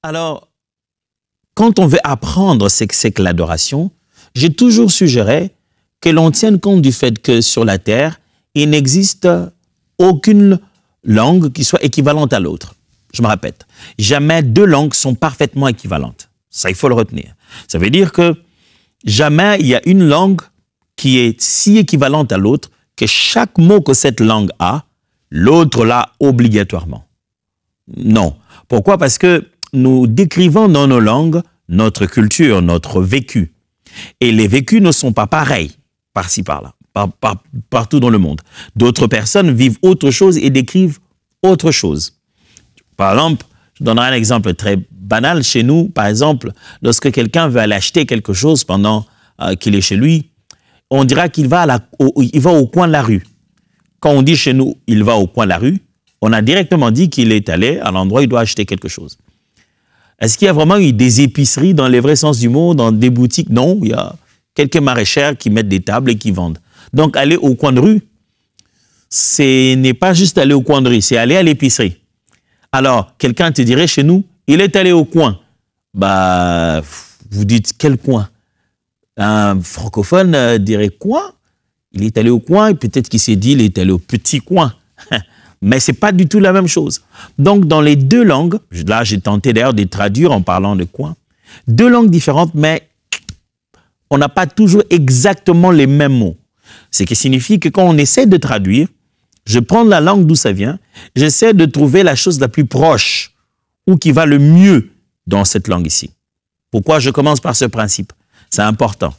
Alors, quand on veut apprendre ce que c'est que l'adoration, j'ai toujours suggéré que l'on tienne compte du fait que sur la terre, il n'existe aucune langue qui soit équivalente à l'autre. Je me répète, jamais deux langues sont parfaitement équivalentes. Ça, il faut le retenir. Ça veut dire que jamais il y a une langue qui est si équivalente à l'autre que chaque mot que cette langue a, l'autre l'a obligatoirement. Non. Pourquoi? Parce que nous décrivons dans nos langues notre culture, notre vécu. Et les vécus ne sont pas pareils, par-ci, par-là, partout dans le monde. D'autres personnes vivent autre chose et décrivent autre chose. Par exemple, je donnerai un exemple très banal. Chez nous, par exemple, lorsque quelqu'un veut aller acheter quelque chose pendant qu'il est chez lui, on dira qu'il va, il va au coin de la rue. Quand on dit chez nous, il va au coin de la rue, on a directement dit qu'il est allé à l'endroit où il doit acheter quelque chose. Est-ce qu'il y a vraiment eu des épiceries dans les vrais sens du mot, dans des boutiques? Non, il y a quelques maraîchères qui mettent des tables et qui vendent. Donc, aller au coin de rue, ce n'est pas juste aller au coin de rue, c'est aller à l'épicerie. Alors, quelqu'un te dirait chez nous, il est allé au coin. Bah, vous dites quel coin? Un francophone dirait coin? Il est allé au coin et peut-être qu'il s'est dit il est allé au petit coin. Mais ce n'est pas du tout la même chose. Donc, dans les deux langues, là, j'ai tenté d'ailleurs de traduire en parlant de coin, deux langues différentes, mais on n'a pas toujours exactement les mêmes mots. Ce qui signifie que quand on essaie de traduire, je prends la langue d'où ça vient, j'essaie de trouver la chose la plus proche ou qui va le mieux dans cette langue ici. Pourquoi je commence par ce principe? C'est important.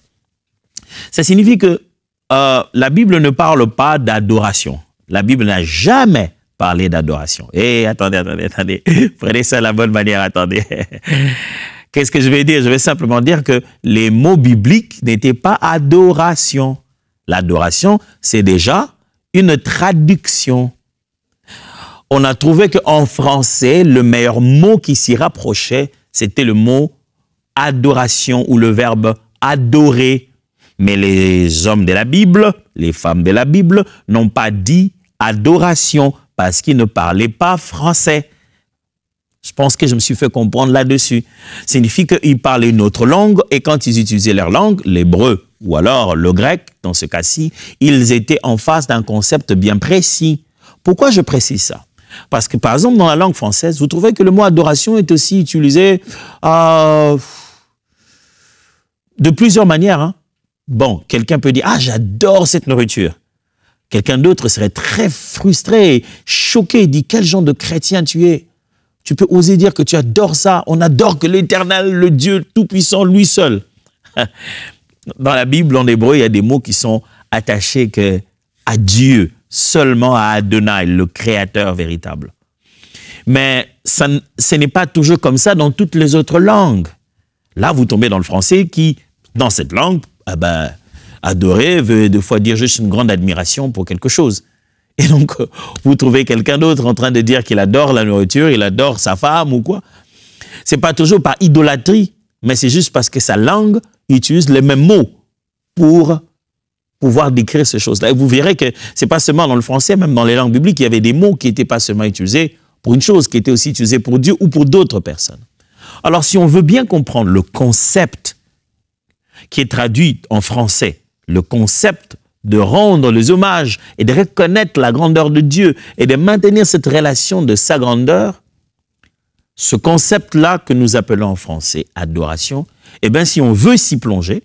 Ça signifie que la Bible ne parle pas d'adoration. La Bible n'a jamais parlé d'adoration. Eh, attendez. Prenez ça de la bonne manière, attendez. Qu'est-ce que je vais dire? Je vais simplement dire que les mots bibliques n'étaient pas adoration. L'adoration, c'est déjà une traduction. On a trouvé qu'en français, le meilleur mot qui s'y rapprochait, c'était le mot adoration ou le verbe adorer. Mais les hommes de la Bible, les femmes de la Bible n'ont pas dit adoration parce qu'ils ne parlaient pas français. Je pense que je me suis fait comprendre là-dessus. Ça signifie qu'ils parlaient une autre langue et quand ils utilisaient leur langue, l'hébreu ou alors le grec, dans ce cas-ci, ils étaient en face d'un concept bien précis. Pourquoi je précise ça? Parce que, par exemple, dans la langue française, vous trouvez que le mot adoration est aussi utilisé de plusieurs manières. Hein? Bon, quelqu'un peut dire « Ah, j'adore cette nourriture ». Quelqu'un d'autre serait très frustré, choqué, dit « Quel genre de chrétien tu es ?» Tu peux oser dire que tu adores ça. On adore que l'Éternel, le Dieu Tout-Puissant, lui seul. Dans la Bible, en hébreu, il y a des mots qui sont attachés à Dieu, seulement à Adonai, le Créateur véritable. Mais ce n'est pas toujours comme ça dans toutes les autres langues. Là, vous tombez dans le français qui, dans cette langue, adorer veut des fois dire juste une grande admiration pour quelque chose. Et donc, vous trouvez quelqu'un d'autre en train de dire qu'il adore la nourriture, il adore sa femme ou quoi. Ce n'est pas toujours par idolâtrie, mais c'est juste parce que sa langue utilise les mêmes mots pour pouvoir décrire ces choses-là. Et vous verrez que ce n'est pas seulement dans le français, même dans les langues bibliques, il y avait des mots qui n'étaient pas seulement utilisés pour une chose, qui étaient aussi utilisés pour Dieu ou pour d'autres personnes. Alors, si on veut bien comprendre le concept qui est traduit en français, le concept de rendre les hommages et de reconnaître la grandeur de Dieu et de maintenir cette relation de sa grandeur, ce concept-là que nous appelons en français adoration, eh bien, si on veut s'y plonger,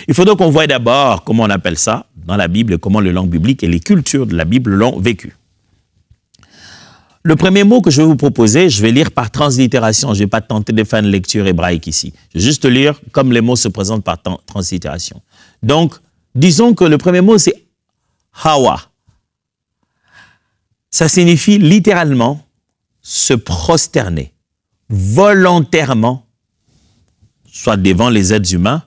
il faut donc qu'on voie d'abord comment on appelle ça dans la Bible, comment les langues bibliques et les cultures de la Bible l'ont vécu. Le premier mot que je vais vous proposer, je vais lire par translittération. Je ne vais pas tenter de faire une lecture hébraïque ici. Je vais juste lire comme les mots se présentent par translittération. Donc, disons que le premier mot, c'est Hawa. Ça signifie littéralement se prosterner volontairement, soit devant les êtres humains,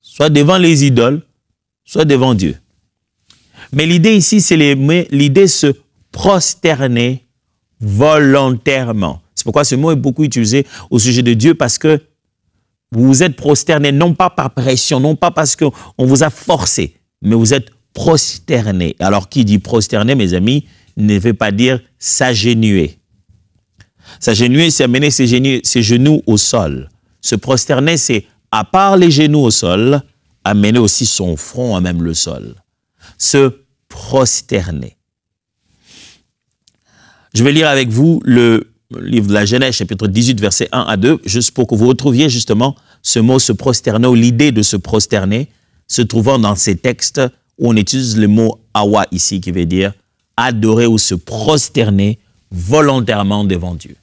soit devant les idoles, soit devant Dieu. Mais l'idée ici, c'est l'idée se prosterner volontairement. C'est pourquoi ce mot est beaucoup utilisé au sujet de Dieu, parce que vous vous êtes prosterné, non pas par pression, non pas parce qu'on vous a forcé, mais vous êtes prosterné. Alors, qui dit prosterné, mes amis, ne veut pas dire s'agenouiller. S'agenouiller, c'est amener ses genoux au sol. Se prosterner, c'est, à part les genoux au sol, amener aussi son front à même le sol. Se prosterner. Je vais lire avec vous le livre de la Genèse, chapitre 18, versets 1 à 2, juste pour que vous retrouviez justement ce mot se prosterner, ou l'idée de se prosterner, se trouvant dans ces textes où on utilise le mot awa ici, qui veut dire adorer ou se prosterner volontairement devant Dieu.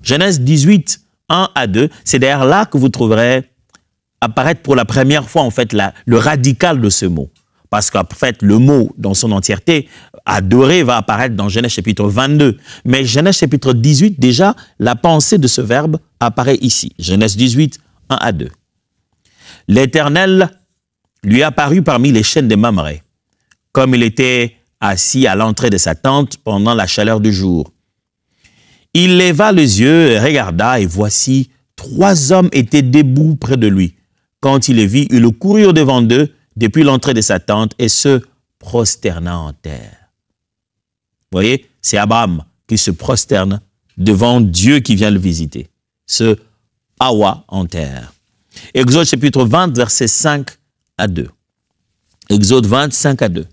Genèse 18, 1 à 2, c'est d'ailleurs là que vous trouverez apparaître pour la première fois en fait le radical de ce mot. Parce qu'en fait, le mot dans son entièreté, adorer, va apparaître dans Genèse chapitre 22. Mais Genèse chapitre 18, déjà, la pensée de ce verbe apparaît ici. Genèse 18, 1 à 2. L'Éternel lui apparut parmi les chênes de Mamré, comme il était assis à l'entrée de sa tente pendant la chaleur du jour. Il leva les yeux et regarda, et voici, 3 hommes étaient debout près de lui. Quand il les vit, il courut au-devant d'eux, depuis l'entrée de sa tente, et se prosterna en terre. Vous voyez, c'est Abraham qui se prosterne devant Dieu qui vient le visiter. Se awa en terre. Exode chapitre 20, versets 5 à 2. Exode 20, 5 à 2.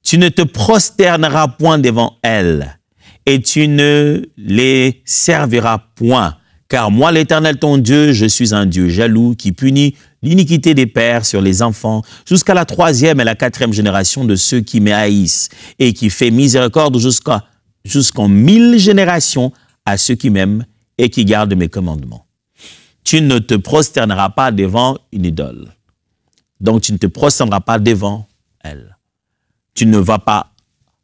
Tu ne te prosterneras point devant elles, et tu ne les serviras point. Car moi, l'Éternel ton Dieu, je suis un Dieu jaloux qui punit l'iniquité des pères sur les enfants jusqu'à la 3e et la 4e génération de ceux qui me haïssent et qui fait miséricorde jusqu'en 1000 générations à ceux qui m'aiment et qui gardent mes commandements. Tu ne te prosterneras pas devant une idole. Donc, tu ne te prosterneras pas devant elle. Tu ne vas pas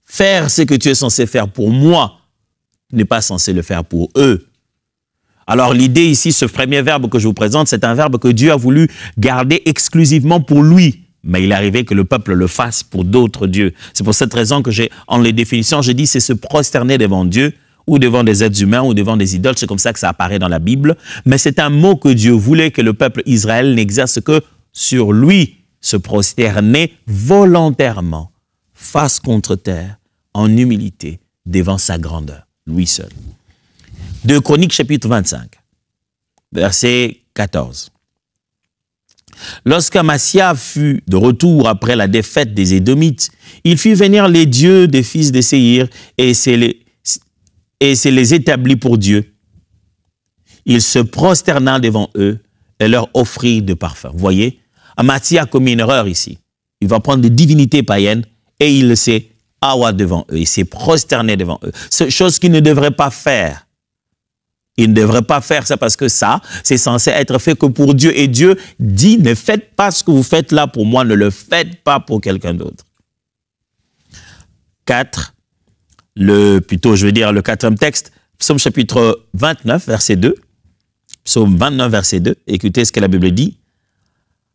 faire ce que tu es censé faire pour moi. Tu n'es pas censé le faire pour eux. Alors l'idée ici, ce premier verbe que je vous présente, c'est un verbe que Dieu a voulu garder exclusivement pour lui. Mais il est arrivé que le peuple le fasse pour d'autres dieux. C'est pour cette raison que en les définitions, j'ai dit c'est se prosterner devant Dieu ou devant des êtres humains ou devant des idoles. C'est comme ça que ça apparaît dans la Bible. Mais c'est un mot que Dieu voulait que le peuple Israël n'exerce que sur lui. Se prosterner volontairement, face contre terre, en humilité, devant sa grandeur, lui seul. 2 Chroniques chapitre 25, verset 14. Lorsqu'Amasia fut de retour après la défaite des Édomites, il fit venir les dieux des fils de Séhir et se les établit pour Dieu. Il se prosterna devant eux et leur offrit de parfums. Vous voyez, Amasia a commis une erreur ici. Il va prendre des divinités païennes et il s'est awa devant eux. Il s'est prosterné devant eux. C'est chose qu'il ne devrait pas faire. Il ne devrait pas faire ça parce que ça, c'est censé être fait que pour Dieu. Et Dieu dit, ne faites pas ce que vous faites là pour moi, ne le faites pas pour quelqu'un d'autre. 4, le 4e texte, Psaume chapitre 29, verset 2. Psaume 29, verset 2. Écoutez ce que la Bible dit.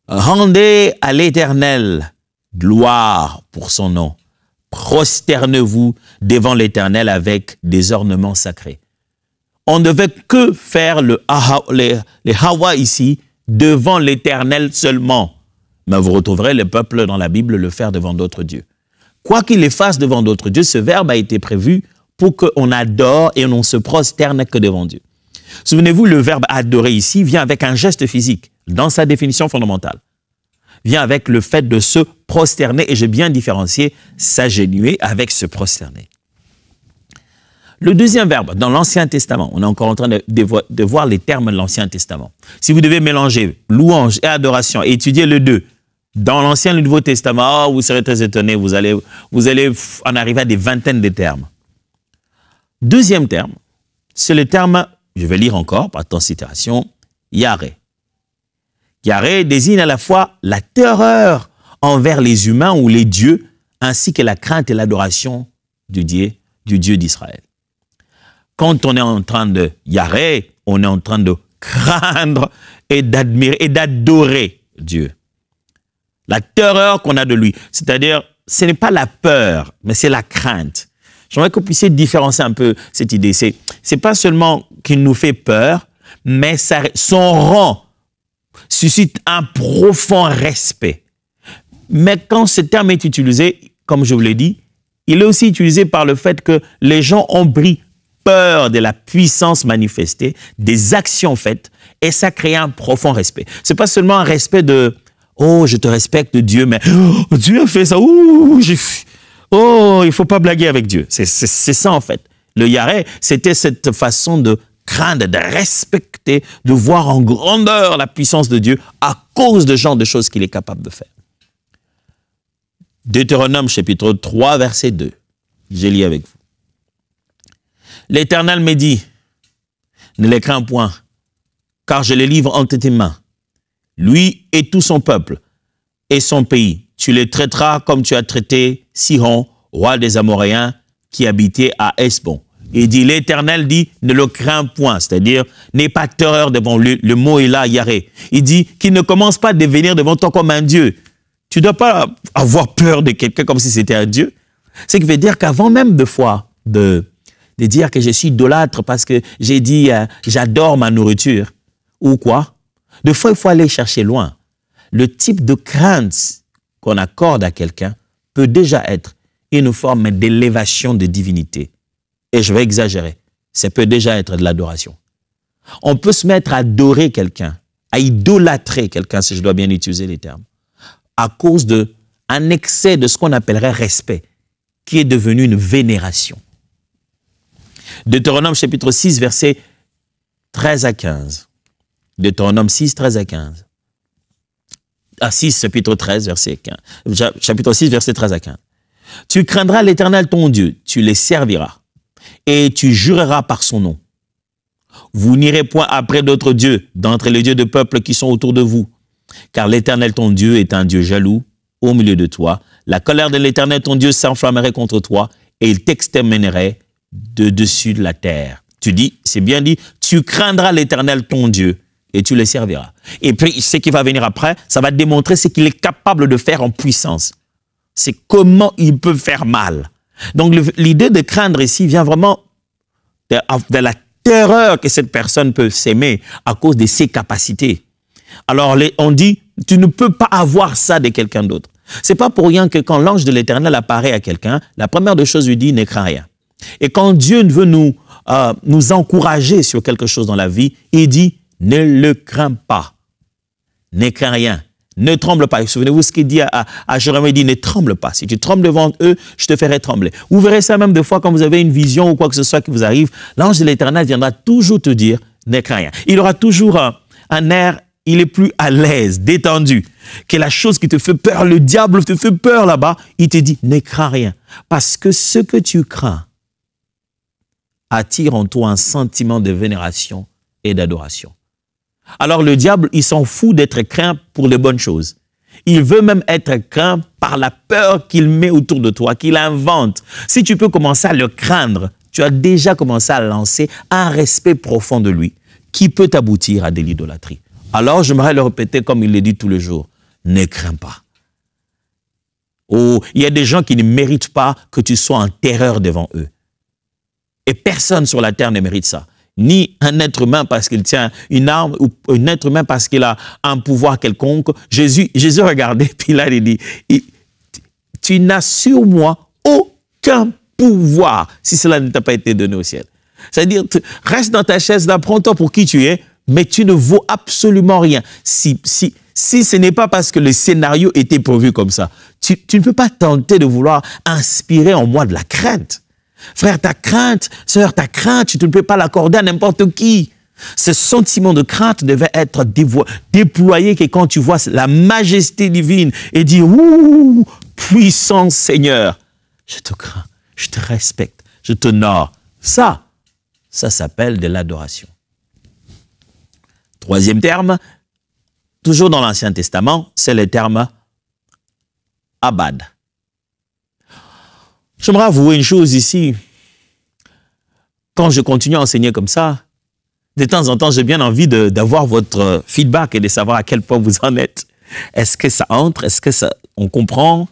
Rendez à l'Éternel gloire pour son nom. Prosternez-vous devant l'Éternel avec des ornements sacrés. On ne devait que faire les hawa ici devant l'Éternel seulement. Mais vous retrouverez le peuple dans la Bible le faire devant d'autres dieux. Quoi qu'il les fasse devant d'autres dieux, ce verbe a été prévu pour qu'on adore et on ne se prosterne que devant Dieu. Souvenez-vous, le verbe adorer ici vient avec un geste physique, dans sa définition fondamentale. Vient avec le fait de se prosterner, et j'ai bien différencié s'agenouiller avec se prosterner. Le deuxième verbe, dans l'Ancien Testament, on est encore en train de voir les termes de l'Ancien Testament. Si vous devez mélanger louange et adoration, et étudier les deux, dans l'Ancien et le Nouveau Testament, vous serez très étonné, vous allez en arriver à des vingtaines de termes. Deuxième terme, c'est le terme, je vais lire encore, par translittération, Yareh. Yareh désigne à la fois la terreur envers les humains ou les dieux, ainsi que la crainte et l'adoration du Dieu d'Israël. Quand on est en train de Yareh, on est en train de craindre et d'admirer et d'adorer Dieu. La terreur qu'on a de lui, c'est-à-dire, ce n'est pas la peur, mais c'est la crainte. J'aimerais que vous puissiez différencier un peu cette idée. C'est pas seulement qu'il nous fait peur, mais son rang suscite un profond respect. Mais quand ce terme est utilisé, comme je vous l'ai dit, il est aussi utilisé par le fait que les gens ont pris peur de la puissance manifestée, des actions faites, et ça crée un profond respect. Ce n'est pas seulement un respect de « Oh, je te respecte Dieu, mais oh, Dieu a fait ça, oh, il ne faut pas blaguer avec Dieu. » C'est ça en fait. Le yaré, c'était cette façon de craindre, de respecter, de voir en grandeur la puissance de Dieu à cause de genre de choses qu'il est capable de faire. Deutéronome chapitre 3, verset 2. Je lis avec vous. L'Éternel me dit, ne les crains point, car je les livre entre tes mains. Lui et tout son peuple et son pays, tu les traiteras comme tu as traité Sihon, roi des Amoréens, qui habitait à Hesbon. Il dit, l'Éternel dit, ne le crains point, c'est-à-dire, n'aie pas terreur devant lui. Le mot est là, Yaré. Il dit qu'il ne commence pas à devenir devant toi comme un Dieu. Tu ne dois pas avoir peur de quelqu'un comme si c'était un Dieu. Ce qui veut dire qu'avant même de dire que je suis idolâtre parce que j'ai dit j'adore ma nourriture ou quoi. Des fois, il faut aller chercher loin. Le type de crainte qu'on accorde à quelqu'un peut déjà être une forme d'élévation de divinité. Et je vais exagérer. Ça peut déjà être de l'adoration. On peut se mettre à adorer quelqu'un, à idolâtrer quelqu'un, si je dois bien utiliser les termes, à cause d'un excès de ce qu'on appellerait respect, qui est devenu une vénération. Deutéronome chapitre 6, versets 13 à 15. Deutéronome 6, 13 à 15. Ah, 6, chapitre 13, verset 15. Chapitre 6, verset 13 à 15. Tu craindras l'Éternel ton Dieu, tu les serviras, et tu jureras par son nom. Vous n'irez point après d'autres dieux, d'entre les dieux de peuples qui sont autour de vous, car l'Éternel ton Dieu est un Dieu jaloux au milieu de toi. La colère de l'Éternel ton Dieu s'enflammerait contre toi, et il t'exterminerait de dessus de la terre. Tu dis, c'est bien dit, tu craindras l'Éternel ton Dieu et tu le serviras. Et puis, ce qui va venir après, ça va démontrer ce qu'il est capable de faire en puissance. C'est comment il peut faire mal. Donc, l'idée de craindre ici vient vraiment de la terreur que cette personne peut s'aimer à cause de ses capacités. Alors, on dit, tu ne peux pas avoir ça de quelqu'un d'autre. C'est pas pour rien que quand l'ange de l'Éternel apparaît à quelqu'un, la première des choses lui dit, ne crains rien. Et quand Dieu veut nous encourager sur quelque chose dans la vie, il dit, ne le crains pas. Ne crains rien. Ne tremble pas. Souvenez-vous ce qu'il dit à Jérémie, il dit, ne tremble pas. Si tu trembles devant eux, je te ferai trembler. Vous verrez ça même des fois quand vous avez une vision ou quoi que ce soit qui vous arrive, l'ange de l'Éternel viendra toujours te dire, ne crains rien. Il aura toujours un air, il est plus à l'aise, détendu, que la chose qui te fait peur, le diable te fait peur là-bas, il te dit, ne crains rien. Parce que ce que tu crains attire en toi un sentiment de vénération et d'adoration. Alors le diable, il s'en fout d'être craint pour les bonnes choses. Il veut même être craint par la peur qu'il met autour de toi, qu'il invente. Si tu peux commencer à le craindre, tu as déjà commencé à lancer un respect profond de lui qui peut aboutir à de l'idolâtrie. Alors j'aimerais le répéter comme il le dit tous les jours, ne crains pas. Oh, il y a des gens qui ne méritent pas que tu sois en terreur devant eux. Et personne sur la terre ne mérite ça. Ni un être humain parce qu'il tient une arme, ou un être humain parce qu'il a un pouvoir quelconque. Jésus regardait, puis là, il dit, tu n'as sur moi aucun pouvoir si cela ne t'a pas été donné au ciel. C'est-à-dire, reste dans ta chaise là, prends-toi pour qui tu es, mais tu ne vaux absolument rien. Si ce n'est pas parce que le scénario était prévu comme ça, tu ne peux pas tenter de vouloir inspirer en moi de la crainte. Frère, ta crainte, sœur, ta crainte, tu ne peux pas l'accorder à n'importe qui. Ce sentiment de crainte devait être déployé que quand tu vois la majesté divine et dire, ouh, puissant Seigneur, je te crains, je te respecte, je t'honore. Ça s'appelle de l'adoration. Troisième terme, toujours dans l'Ancien Testament, c'est le terme abad. J'aimerais avouer une chose ici. Quand je continue à enseigner comme ça, de temps en temps, j'ai bien envie d'avoir votre feedback et de savoir à quel point vous en êtes. Est-ce que ça entre? Est-ce que on comprend?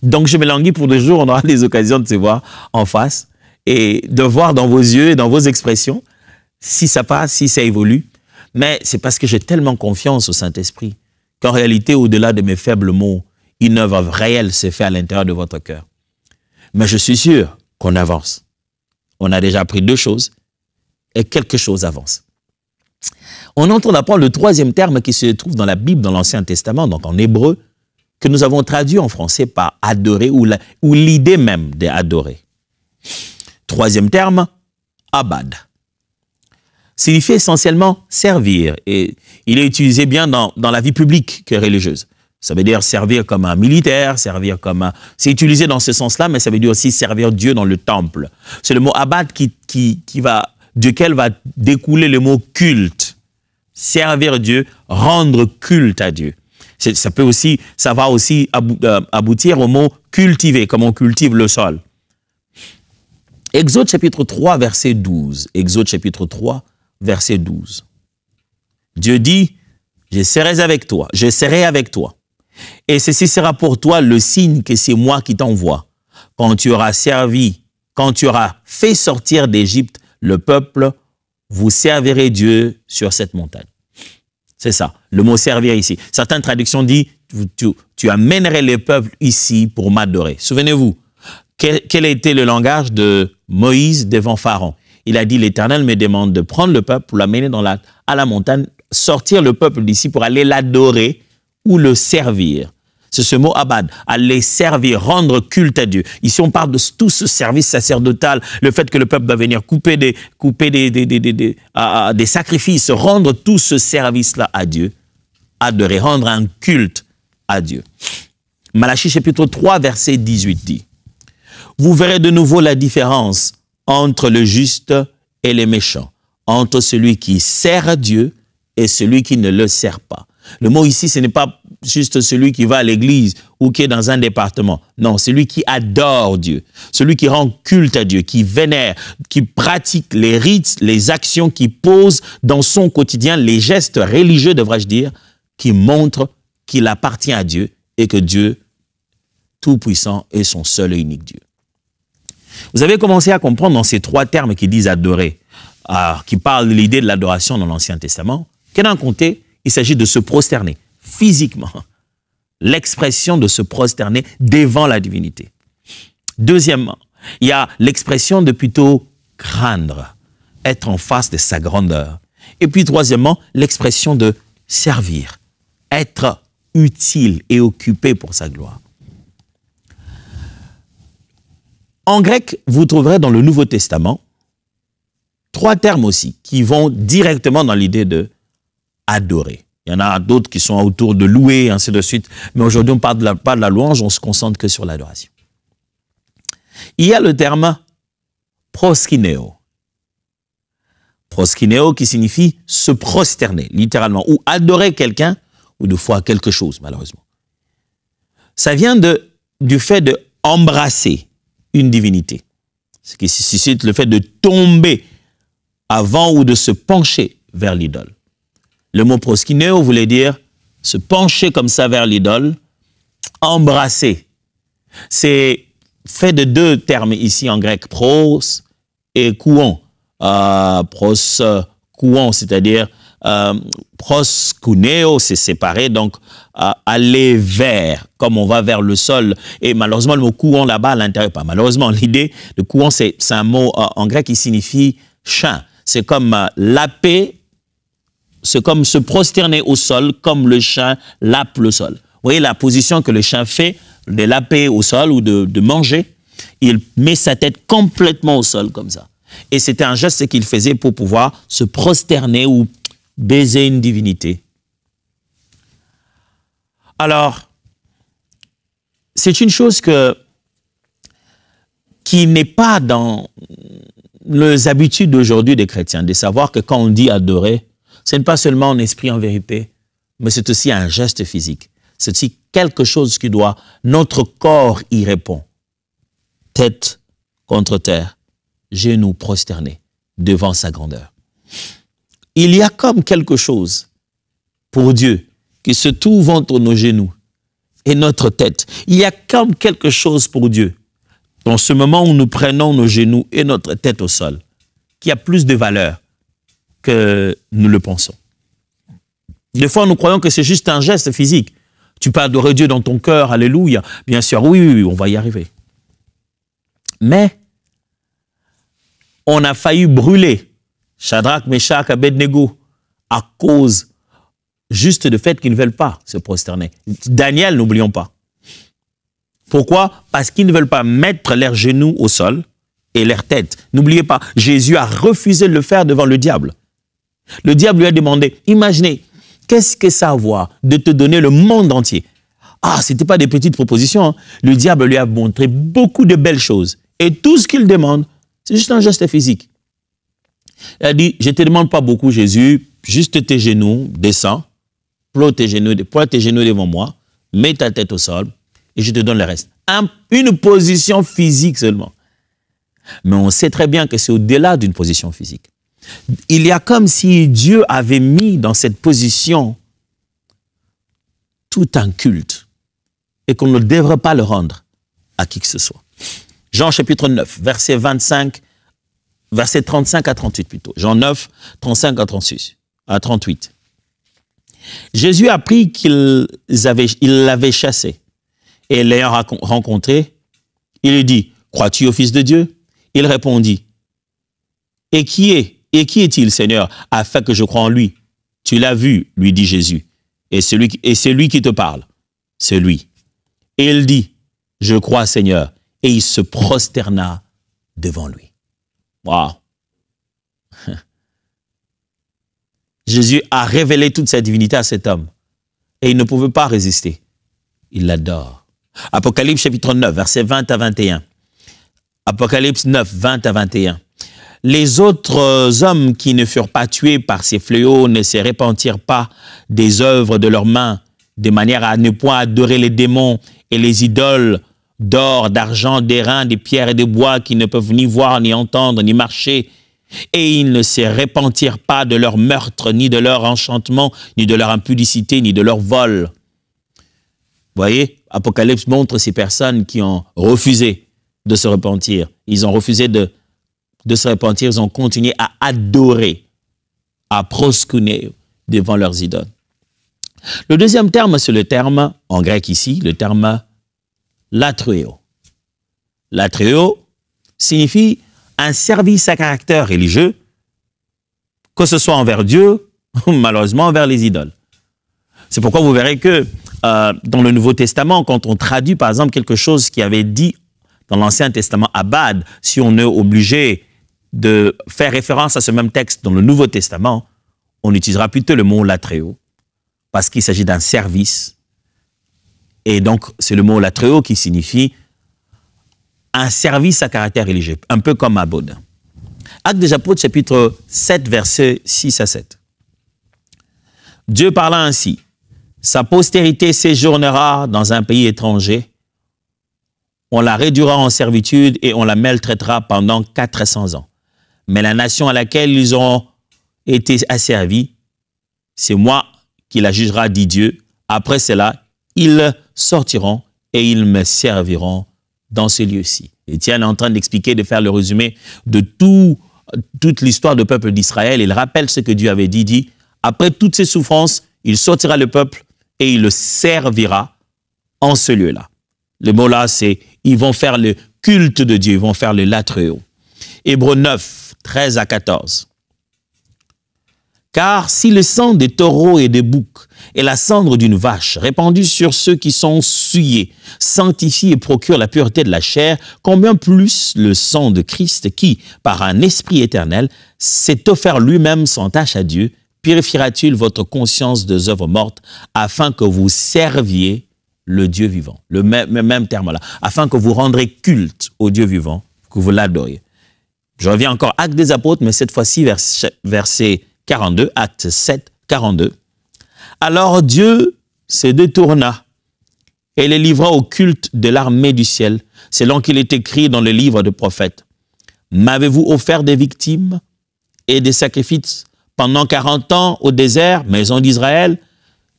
Donc, je me languis pour 2 jours. On aura des occasions de se voir en face et de voir dans vos yeux et dans vos expressions si ça passe, si ça évolue. Mais c'est parce que j'ai tellement confiance au Saint-Esprit qu'en réalité, au-delà de mes faibles mots, une œuvre réelle s'est faite à l'intérieur de votre cœur. Mais je suis sûr qu'on avance. On a déjà appris 2 choses et quelque chose avance. On est en train d'apprendre le 3e terme qui se trouve dans la Bible, dans l'Ancien Testament, donc en hébreu, que nous avons traduit en français par adorer ou l'idée même d'adorer. 3e terme, abad. Signifie essentiellement servir et il est utilisé bien dans la vie publique que religieuse. Ça veut dire servir comme un militaire, servir comme un... C'est utilisé dans ce sens-là, mais ça veut dire aussi servir Dieu dans le temple. C'est le mot abad duquel va découler le mot culte. Servir Dieu, rendre culte à Dieu. Ça va aussi aboutir au mot cultiver, comme on cultive le sol. Exode chapitre 3, verset 12. Exode chapitre 3, verset 12. Dieu dit, je serai avec toi. Et ceci sera pour toi le signe que c'est moi qui t'envoie. Quand tu auras fait sortir d'Égypte le peuple, vous servirez Dieu sur cette montagne. C'est ça, le mot servir ici. Certaines traductions disent, tu amènerais les peuples ici pour m'adorer. Souvenez-vous, quel a été le langage de Moïse devant Pharaon? Il a dit, l'Éternel me demande de prendre le peuple pour l'amener à la montagne, sortir le peuple d'ici pour aller l'adorer ou le servir. C'est ce mot abad, aller servir, rendre culte à Dieu. Ici, on parle de tout ce service sacerdotal, le fait que le peuple doit venir couper des sacrifices, rendre tout ce service-là à Dieu, adorer, rendre un culte à Dieu. Malachie chapitre 3, verset 18 dit, « Vous verrez de nouveau la différence entre le juste et le méchant, entre celui qui sert Dieu et celui qui ne le sert pas. » Le mot ici, ce n'est pas juste celui qui va à l'église ou qui est dans un département. Non, celui qui adore Dieu, celui qui rend culte à Dieu, qui vénère, qui pratique les rites, les actions, qui pose dans son quotidien, les gestes religieux, devrais-je dire, qui montrent qu'il appartient à Dieu et que Dieu, tout-puissant, est son seul et unique Dieu. Vous avez commencé à comprendre dans ces 3 termes qui disent adorer, qui parlent de l'idée de l'adoration dans l'Ancien Testament, que d'un côté, il s'agit de se prosterner physiquement, l'expression de se prosterner devant la divinité. Deuxièmement, il y a l'expression de plutôt craindre, être en face de sa grandeur. Et puis troisièmement, l'expression de servir, être utile et occupé pour sa gloire. En grec, vous trouverez dans le Nouveau Testament 3 termes aussi qui vont directement dans l'idée de adorer. Il y en a d'autres qui sont autour de louer, ainsi de suite. Mais aujourd'hui, on ne parle pas de la louange, on se concentre que sur l'adoration. Il y a le terme proskineo. Proskineo qui signifie se prosterner, littéralement, ou adorer quelqu'un, ou de fois quelque chose, malheureusement. Ça vient du fait d'embrasser une divinité. Ce qui suscite le fait de tomber avant ou de se pencher vers l'idole. Le mot proskineo voulait dire se pencher comme ça vers l'idole, embrasser. C'est fait de 2 termes ici en grec, pros et kouon. Pros, kouon, c'est-à-dire proskuneo, c'est séparé, donc aller vers, comme on va vers le sol. Et malheureusement, le mot kouon là-bas, à l'intérieur, pas malheureusement, l'idée de kouon, c'est un mot en grec qui signifie chien. C'est comme laper. C'est comme se prosterner au sol, comme le chien lape le sol. Vous voyez la position que le chien fait de laper au sol ou de manger. Il met sa tête complètement au sol comme ça. Et c'était un geste qu'il faisait pour pouvoir se prosterner ou baiser une divinité. Alors, c'est une chose qui n'est pas dans les habitudes d'aujourd'hui des chrétiens, de savoir que quand on dit adorer, ce n'est pas seulement en esprit, en vérité, mais c'est aussi un geste physique. C'est aussi quelque chose qui doit... Notre corps y répond. Tête contre terre, genoux prosternés devant sa grandeur. Il y a comme quelque chose pour Dieu qui se trouve entre nos genoux et notre tête. Il y a comme quelque chose pour Dieu dans ce moment où nous prenons nos genoux et notre tête au sol, qui a plus de valeur que nous le pensons. Des fois, nous croyons que c'est juste un geste physique. Tu peux adorer Dieu dans ton cœur, alléluia. Bien sûr, oui, on va y arriver. Mais On a failli brûler Shadrach, Meshach, Abednego à cause juste du fait qu'ils ne veulent pas se prosterner. Daniel, n'oublions pas. Pourquoi? Parce qu'ils ne veulent pas mettre leurs genoux au sol et leur tête. N'oubliez pas, Jésus a refusé de le faire devant le diable. Le diable lui a demandé, imaginez, qu'est-ce que ça a à voir de te donner le monde entier? Ah, ce n'était pas des petites propositions. Hein. Le diable lui a montré beaucoup de belles choses. Et tout ce qu'il demande, c'est juste un geste physique. Il a dit, je ne te demande pas beaucoup, Jésus, juste tes genoux, descends, ploie tes genoux devant moi, mets ta tête au sol et je te donne le reste. Une position physique seulement. Mais on sait très bien que c'est au-delà d'une position physique. Il y a comme si Dieu avait mis dans cette position tout un culte et qu'on ne devrait pas le rendre à qui que ce soit. Jean chapitre 9, verset 35 à 38 plutôt. Jean 9, 35 à 38. Jésus apprit qu'il l'avait chassé et l'ayant rencontré, il lui dit, crois-tu au Fils de Dieu? Il répondit, et qui est-il, Seigneur, afin que je croie en lui? Tu l'as vu, lui dit Jésus, et c'est lui qui te parle, c'est lui. Et il dit, je crois, Seigneur, et il se prosterna devant lui. Waouh! Jésus a révélé toute sa divinité à cet homme, et il ne pouvait pas résister. Il l'adore. Apocalypse chapitre 9, versets 20 à 21. Apocalypse 9, 20 à 21. Les autres hommes qui ne furent pas tués par ces fléaux ne se repentirent pas des œuvres de leurs mains, de manière à ne point adorer les démons et les idoles d'or, d'argent, d'airain, de pierres et de bois qui ne peuvent ni voir, ni entendre, ni marcher. Et ils ne se repentirent pas de leur meurtre, ni de leur enchantement, ni de leur impudicité, ni de leur vol. Vous voyez, Apocalypse montre ces personnes qui ont refusé de se repentir. Ils ont refusé de se repentir, ils ont continué à adorer, à proskouner devant leurs idoles. Le deuxième terme, c'est le terme, en grec ici, le terme latréo. Latréo signifie un service à caractère religieux, que ce soit envers Dieu ou malheureusement envers les idoles. C'est pourquoi vous verrez que dans le Nouveau Testament, quand on traduit par exemple quelque chose qui avait dit dans l'Ancien Testament Abad, si on est obligé de faire référence à ce même texte dans le Nouveau Testament, on utilisera plutôt le mot latréo, parce qu'il s'agit d'un service. Et donc, c'est le mot latréo qui signifie un service à caractère religieux, un peu comme Abod. Actes des Apôtres, chapitre 7, versets 6 à 7. Dieu parla ainsi, sa postérité séjournera dans un pays étranger, on la réduira en servitude et on la maltraitera pendant 400 ans. Mais la nation à laquelle ils auront été asservis, c'est moi qui la jugera, dit Dieu. Après cela, ils sortiront et ils me serviront dans ce lieu-ci. Étienne est en train d'expliquer, de faire le résumé de toute l'histoire du peuple d'Israël. Il rappelle ce que Dieu avait dit, après toutes ces souffrances, il sortira le peuple et il le servira en ce lieu-là. Le mot là, c'est ils vont faire le culte de Dieu, ils vont faire le latréo. Hébreux 9, 13 à 14. Car si le sang des taureaux et des boucs et la cendre d'une vache répandue sur ceux qui sont souillés sanctifie et procure la pureté de la chair, combien plus le sang de Christ qui, par un esprit éternel, s'est offert lui-même sans tache à Dieu, purifiera-t-il votre conscience des œuvres mortes afin que vous serviez le Dieu vivant, le même terme là, afin que vous rendrez culte au Dieu vivant, que vous l'adoriez. Je reviens encore, Actes des Apôtres, mais cette fois-ci, verset 42, Acte 7, 42. Alors Dieu se détourna et les livra au culte de l'armée du ciel, selon qu'il est écrit dans le livre de prophètes. M'avez-vous offert des victimes et des sacrifices pendant 40 ans au désert, maison d'Israël?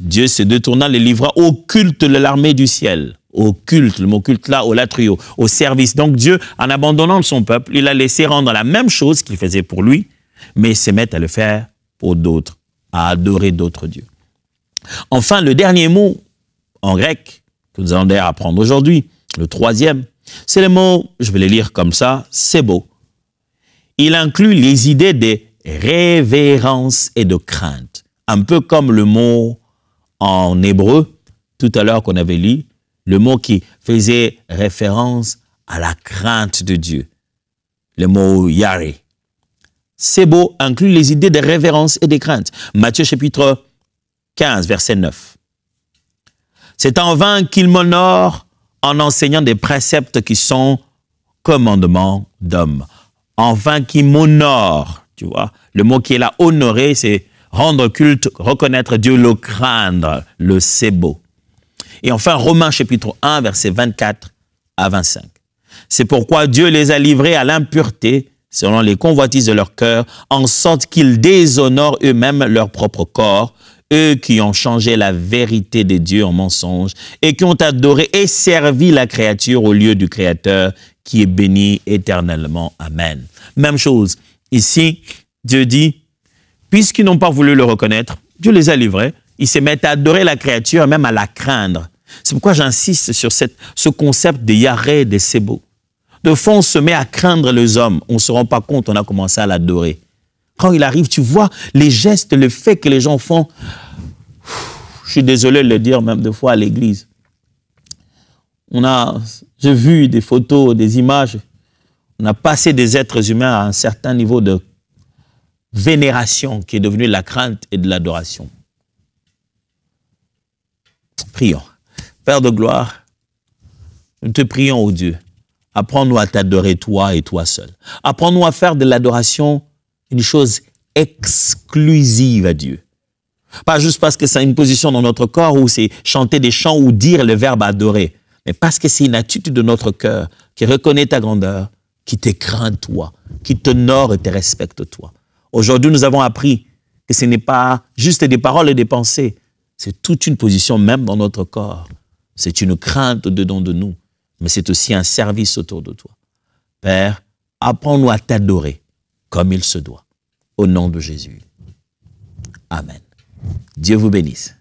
Dieu se détourna, les livra au culte de l'armée du ciel. Au culte, le mot culte là, au latrio, au service. Donc Dieu, en abandonnant son peuple, il a laissé rendre la même chose qu'il faisait pour lui, mais se mettre à le faire pour d'autres, à adorer d'autres dieux. Enfin, le dernier mot en grec que nous allons d'ailleurs apprendre aujourd'hui, le troisième, c'est le mot, je vais le lire comme ça, c'est beau. il inclut les idées de révérence et de crainte. Un peu comme le mot en hébreu, tout à l'heure qu'on avait lu, le mot qui faisait référence à la crainte de Dieu. Le mot Yahweh. Sebo inclut les idées de révérence et de crainte. Matthieu chapitre 15, verset 9. C'est en vain qu'il m'honore en enseignant des préceptes qui sont commandements d'hommes. En vain qu'il m'honore, tu vois. Le mot qui est là, honorer, c'est rendre culte, reconnaître Dieu, le craindre, le Sebo. Et enfin, Romains chapitre 1, verset 24 à 25. C'est pourquoi Dieu les a livrés à l'impureté, selon les convoitises de leur cœur, en sorte qu'ils déshonorent eux-mêmes leur propre corps, eux qui ont changé la vérité de Dieu en mensonge et qui ont adoré et servi la créature au lieu du Créateur qui est béni éternellement. Amen. Même chose. Ici, Dieu dit, puisqu'ils n'ont pas voulu le reconnaître, Dieu les a livrés. Ils se mettent à adorer la créature, même à la craindre. C'est pourquoi j'insiste sur ce concept de Yahweh, de Sebo. De fond, on se met à craindre les hommes. On ne se rend pas compte, on a commencé à l'adorer. Quand il arrive, tu vois les gestes, le fait que les gens font. Je suis désolé de le dire, même des fois à l'église. J'ai vu des photos, des images. On a passé des êtres humains à un certain niveau de vénération qui est devenu la crainte et de l'adoration. Prions. Père de gloire, nous te prions, ô Dieu. Apprends-nous à t'adorer toi et toi seul. Apprends-nous à faire de l'adoration une chose exclusive à Dieu. Pas juste parce que c'est une position dans notre corps où c'est chanter des chants ou dire le verbe adorer, mais parce que c'est une attitude de notre cœur qui reconnaît ta grandeur, qui te craint toi, qui t'honore et te respecte toi. Aujourd'hui, nous avons appris que ce n'est pas juste des paroles et des pensées, c'est toute une position même dans notre corps. C'est une crainte dedans de nous, mais c'est aussi un service autour de toi. Père, apprends-nous à t'adorer comme il se doit. Au nom de Jésus. Amen. Dieu vous bénisse.